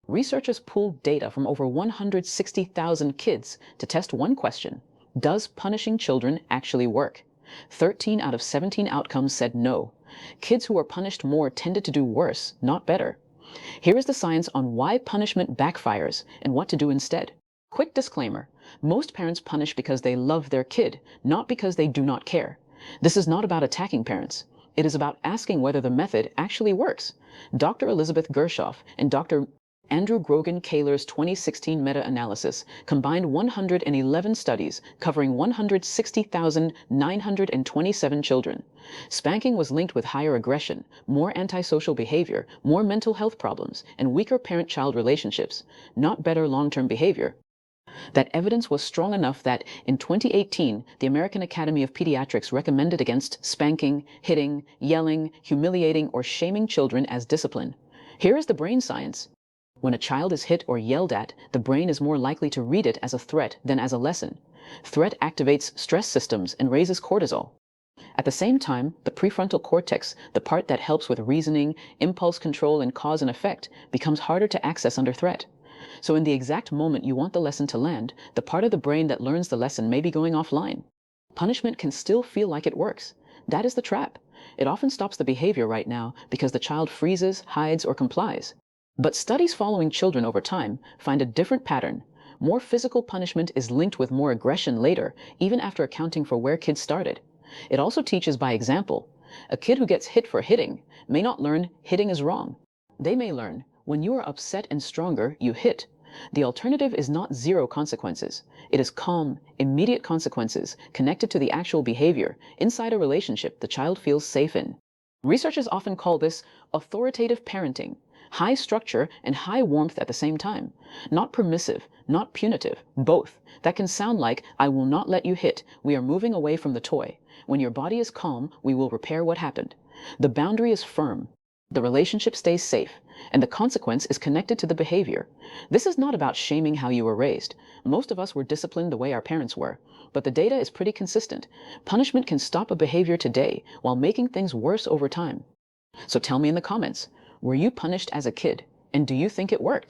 Researchers pooled data from over 160,000 kids to test one question: does punishing children actually work? 13 out of 17 outcomes said no. Kids who were punished more tended to do worse, not better. Here is the science on why punishment backfires and what to do instead. Quick disclaimer: most parents punish because they love their kid, not because they do not care. This is not about attacking parents. It is about asking whether the method actually works. Dr. Elizabeth Gershoff and Dr. Andrew Grogan Kaler's 2016 meta-analysis combined 111 studies covering 160,927 children. Spanking was linked with higher aggression, more antisocial behavior, more mental health problems, and weaker parent-child relationships, not better long-term behavior. That evidence was strong enough that, in 2018, the American Academy of Pediatrics recommended against spanking, hitting, yelling, humiliating, or shaming children as discipline. Here is the brain science. When a child is hit or yelled at, the brain is more likely to read it as a threat than as a lesson. Threat activates stress systems and raises cortisol. At the same time, the prefrontal cortex, the part that helps with reasoning, impulse control, and cause and effect, becomes harder to access under threat. So in the exact moment you want the lesson to land, the part of the brain that learns the lesson may be going offline. Punishment can still feel like it works. That is the trap. It often stops the behavior right now because the child freezes, hides, or complies. But studies following children over time find a different pattern. More physical punishment is linked with more aggression later, even after accounting for where kids started. It also teaches by example. A kid who gets hit for hitting may not learn hitting is wrong. They may learn, when you are upset and stronger, you hit. The alternative is not zero consequences. It is calm, immediate consequences connected to the actual behavior inside a relationship the child feels safe in. Researchers often call this authoritative parenting. High structure and high warmth at the same time. Not permissive, not punitive, both. That can sound like, I will not let you hit, we are moving away from the toy. When your body is calm, we will repair what happened. The boundary is firm. The relationship stays safe, and the consequence is connected to the behavior. This is not about shaming how you were raised. Most of us were disciplined the way our parents were, but the data is pretty consistent. Punishment can stop a behavior today while making things worse over time. So tell me in the comments, were you punished as a kid, and do you think it worked?